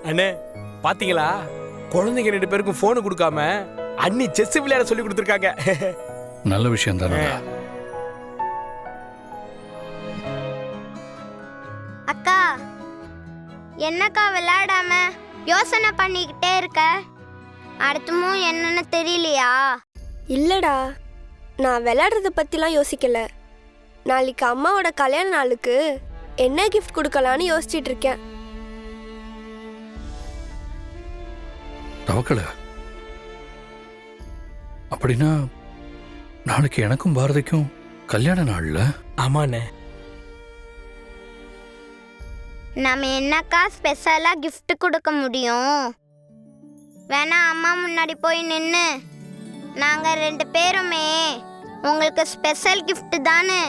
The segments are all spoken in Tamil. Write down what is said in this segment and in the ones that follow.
அண்ணே பாத்தீங்களா, குழந்தைங்க 2 பேருக்கும் போன் கொடுக்காம அண்ணி செஸ் விளையாட சொல்லி கொடுத்துருக்காங்க. நல்ல விஷயம் தானே. அக்கா, என்னக்கா விளையாடாம யோசனை பண்ணிக்கிட்டே இருக்க? அடுத்தமும் என்னன்னு தெரியலையா? இல்லடா, நான் விளையாடுறத பத்திலாம் யோசிக்கல. நாளைக்கு அம்மாவோட கல்யாண நாளுக்கு என்ன கிஃப்ட் கொடுக்கலான்னு யோசிச்சுட்டு இருக்கேன். தவக்கல, அப்படின்னா நாளைக்கு எனக்கும் பாரதிக்கும் கல்யாண நாள்ல? ஆமாண்ணே. நம்ம என்னக்கா ஸ்பெஷலா gift கொடுக்க முடியும்? வேணா அம்மா முன்னாடி போய் நின்னு நாங்க 2 பேருமே உங்களுக்கு ஸ்பெஷல் gift தானே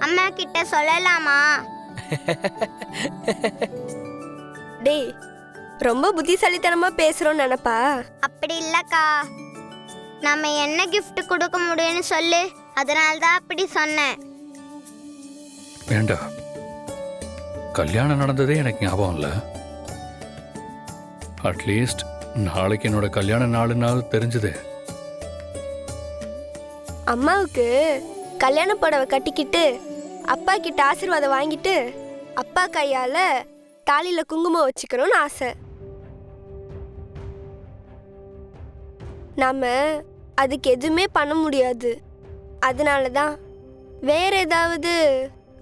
அம்மா கிட்ட சொல்லலாமா? டேய், ரொம்ப புத்திசாலித்தனமா பேசுறோம்னு நினைப்பா? அப்படி இல்லக்கா, நம்ம என்ன gift கொடுக்க முடியும்னு சொல்லு, அதனால தான் அப்படி சொன்னேன். வேண்டா, கல்யாணம் நடந்ததே எனக்கு ஞாபகம் இல்லை. அட்லீஸ்ட் நாளைக்கு என்னோட கல்யாண நாளுனாலும் தெரிஞ்சது. அம்மாவுக்கு கல்யாண புடவை கட்டிக்கிட்டு அப்பா கிட்ட ஆசீர்வாதம் வாங்கிட்டு அப்பா கையால தாலியில குங்குமம் வச்சுக்கணும்னு ஆசை. நாம அதுக்கு எதுவுமே பண்ண முடியாது. அதனால தான் வேற ஏதாவது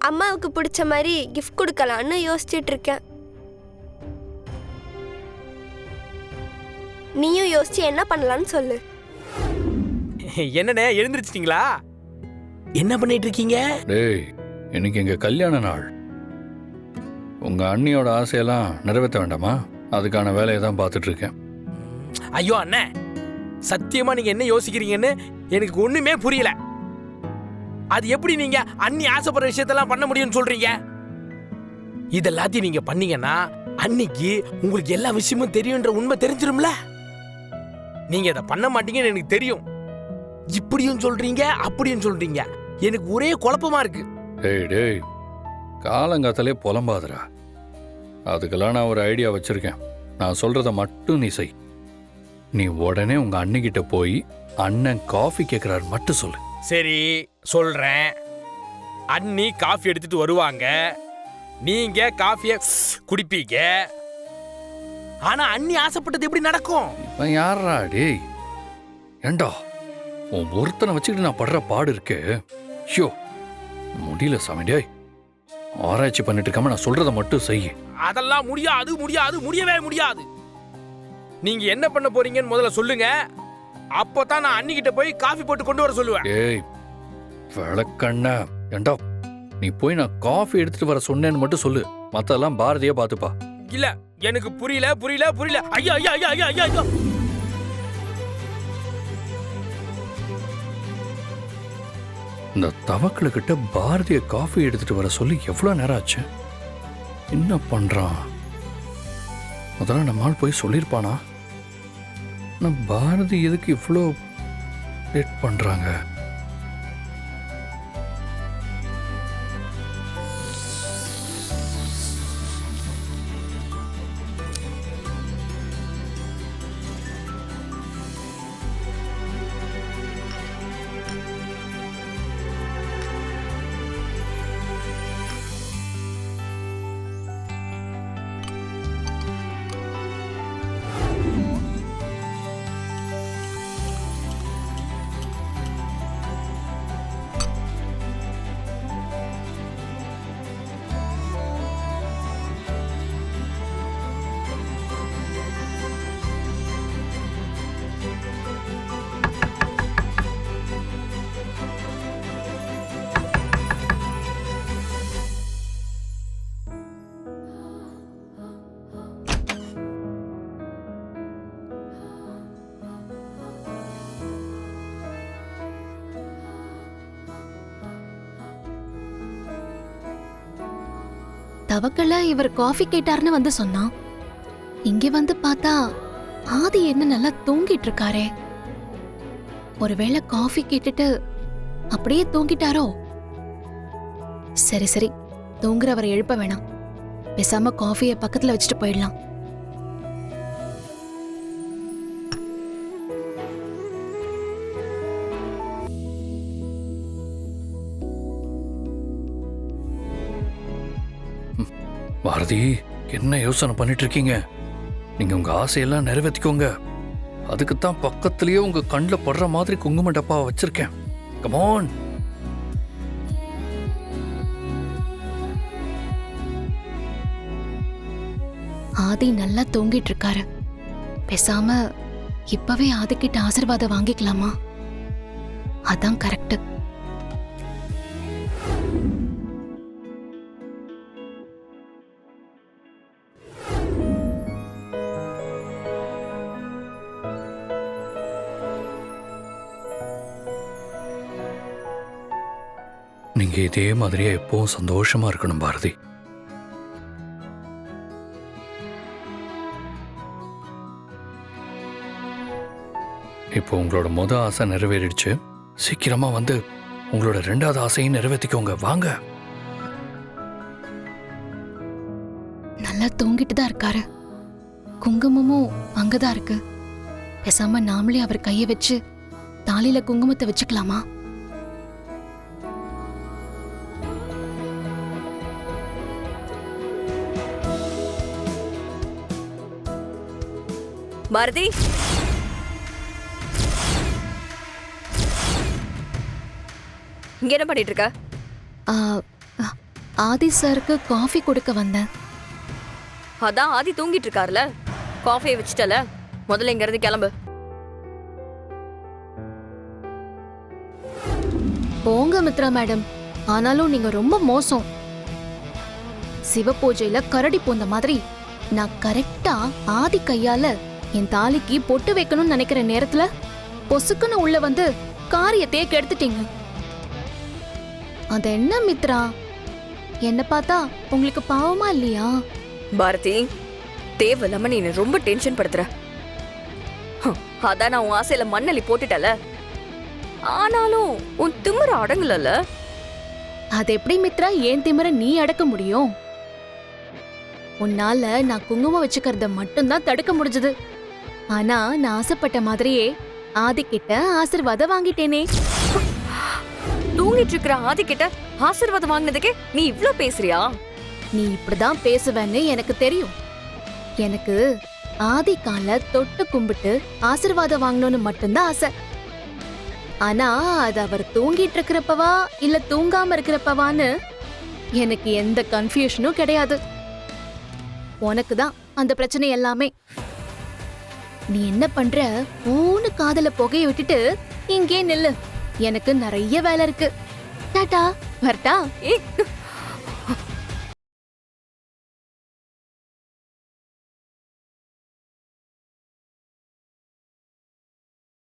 அம்மாவுக்கு பிடிச்ச மாதிரி கிஃப்ட் கொடுக்கலான்னு யோசிச்சுட்டு இருக்கேன். நீயும் யோசிச்சு என்ன பண்ணலான்னு சொல்லு. என்னண்ணே எழுந்திருச்சிட்டீங்களா? என்ன பண்ணிட்டு இருக்கீங்க? டேய், இன்னைக்கு எங்க கல்யாண நாள். உங்க அண்ணியோட ஆசையெல்லாம் நிறைவேற்ற வேண்டாமா? அதுக்கான வேலையை தான் பார்த்துட்டு இருக்கேன். ஐயோ அண்ணே, சத்தியமா நீங்க என்ன யோசிக்கிறீங்கன்னு எனக்கு ஒண்ணுமே புரியல. அது எப்படி நீங்க அண்ணி ஆசைப்படுற விஷயத்தெல்லாம் பண்ண முடியும்னு சொல்றீங்க? இதெல்லாத்தையும் நீங்க பண்ணீங்கன்னா அன்னிக்கு உங்களுக்கு எல்லா விஷயமும் தெரியும்ன்ற உண்மை தெரிஞ்சிரும்ல. நீங்க இதை பண்ண மாட்டீங்கன்னு எனக்கு தெரியும். இப்படியும் சொல்றீங்க அப்படியும் சொல்றீங்க, எனக்கு ஒரே குழப்பமா இருக்கு. டேய் டேய், காலங்காத்தாலே புலம்பாதரா. அதுக்கெல்லாம் நான் ஒரு ஐடியா வச்சிருக்கேன். நான் சொல்றத மட்டும் நீ செய். நீ உடனே உங்க அண்ணிக்கிட்ட போய் அண்ணன் காஃபி கேட்கிறாரு மட்டும் சொல்லு. சரி சொல்றேன். அண்ணி காஃபி எடுத்துட்டு வருவாங்க, நீங்க காஃபிய குடிப்பீங்க. ஆனா அண்ணி ஆசைப்பட்டது எப்படி நடக்கும்? இவன் யாரா டேய்? ஏண்டா, உன் ஒருத்தனை வச்சுக்கிட்டு நான் படுற பாடு இருக்கே. ஷோ, முடியல சாமி. டேய், ஆராய்ச்சி பண்ணிட்டு இருக்காம நான் சொல்றத மட்டும் செய். அதெல்லாம் முடியாது முடியாது முடியவே முடியாது. நீங்க என்ன பண்ண போறீங்கன்னு முதல்ல சொல்லுங்க, அப்பதான் நான் அண்ணிக்கிட்ட போய் காஃபி போட்டு கொண்டு வர சொல்லுவேன். டேய் விளக்கண்ண, ஏண்டா நீ போய் நான் காஃபி எடுத்துட்டு வர சொன்னேன்னு மட்டும் சொல்லு. மத்தெல்லாம் பாரதியே பாத்துப்பா. இல்ல, எனக்கு புரியல புரியல புரியல. ஐயோ ஐயோ ஐயோ ஐயோ ஐயோ ஐயோ. இந்த தவக்கல கிட்ட பாரதிய காஃபி எடுத்துட்டு வர சொல்லி எவ்வளவு நேரம் ஆச்சு? என்ன பண்றான்? அதெல்லாம் நம்மால் போய் சொல்லியிருப்பானா? நான் பாரதி எதுக்கு இவ்வளோ லேட் பண்றாங்க? தவக்கல இவர் காஃபி கேட்டாருன்னு வந்து சொன்னான். இங்க வந்து பார்த்தா ஆதி என்ன நல்லா தூங்கிட்டு இருக்காரே. ஒருவேளை காஃபி கேட்டுட்டு அப்படியே தூங்கிட்டாரோ? சரி சரி, தூங்குறவரை எழுப்ப வேணாம். பேசாம காஃபியை பக்கத்துல வச்சுட்டு போயிடலாம். பாரதி, என்ன யோசனை பண்ணிட்டு இருக்கீங்க? நீங்க உங்க ஆசையெல்லாம் நிறைவேற்றிக்கோங்க. அதுக்குத்தான் பக்கத்திலேயே உங்க கண்ணில் படுற மாதிரி குங்கும டப்பா வச்சிருக்கேன். கமான். ஆதி நல்லா தூங்கிட்டு இருக்காரு. பேசாம இப்பவே ஆதிக்கிட்ட ஆசீர்வாதம் வாங்கிக்கலாமா? அதான் கரெக்ட். நீங்க இதே மாதிரியே எப்பவும் சந்தோஷமா இருக்கணும் பாரதி. இப்போ உங்களோட ஆசை நிறைவேறிடுச்சு. சீக்கிரமா வந்து உங்களோட 2வது ஆசையும் நிறைவேற்றிக்கோங்க. வாங்க. நல்லா தூங்கிட்டு தான் இருக்காரு. குங்குமமும் அங்கதான் இருக்கு. பேசாம நாமளே அவர் கைய வச்சு தாலியில குங்குமத்தை வச்சுக்கலாமா? பாரதி, இங்க என்ன பண்ணிட்டு இருக்க? ஆ, ஆ, ஆதி சாருக்கு காஃபி கொடுக்க வந்தேன். அதான் ஆதி தூங்கிட்டு இருக்காருல, காஃபியை வச்சுட்டல. முதல்ல இங்க இருந்து கிளம்பு. போங்க மித்ரா மேடம், ஆனாலும் நீங்க ரொம்ப மோசம். சிவ பூஜையில கரடி போந்த மாதிரி நான் கரெக்டா ஆதி கையால என் தாலிக்கு பொட்டு வைக்கணும்னு நினைக்கிற நேரத்துல பொசுக்குன்னு உள்ள வந்து காரியத்தையே கெடுத்துட்டீங்க. அது என்ன மித்ரா, என்ன பார்த்தா உங்களுக்கு பாவமா இல்லையா? பாரதி, தேவையில்லாம நீ ரொம்ப டென்ஷன் படுத்துற. அதான் நான் உன் ஆசையில மண்ணலி போட்டுட்டல. ஆனாலும் உன் திமிர அடங்கலல. அது எப்படி மித்ரா ஏன் திமிர நீ அடக்க முடியும்? உன்னால நான் குங்குமம் வச்சுக்கிறத மட்டும்தான் தடுக்க முடிஞ்சது. ஆனா நான் ஆசைப்பட்ட மாதிரியே ஆதி கிட்ட ஆசீர்வாதம் வாங்கிட்டேனே. தூங்கிட்டு இருக்கிற ஆதி கிட்ட ஆசீர்வாதம் வாங்கினதுக்கே நீ இவ்ளோ பேசுறியா? நீ இப்படிதான் பேசுவேன்னு எனக்கு தெரியும். எனக்கு ஆதி கால தொட்டு கும்பிட்டு ஆசீர்வாதம் வாங்கணும்னு மட்டும்தான் ஆசை. ஆனா அது அவர் தூங்கிட்டு இருக்கிறப்பவா இல்ல தூங்காம இருக்கிறப்பவான்னு எனக்கு எந்த கன்ஃபியூஷனும் கிடையாது. உனக்கு தான் அந்த பிரச்சனை எல்லாமே. நீ என்ன பண்ற, ஊன்னு காதல புகைய விட்டுட்டு இங்கே நில்லு. எனக்கு நிறைய வேலை இருக்கு. டாடா, வரட்டா? ஏய்,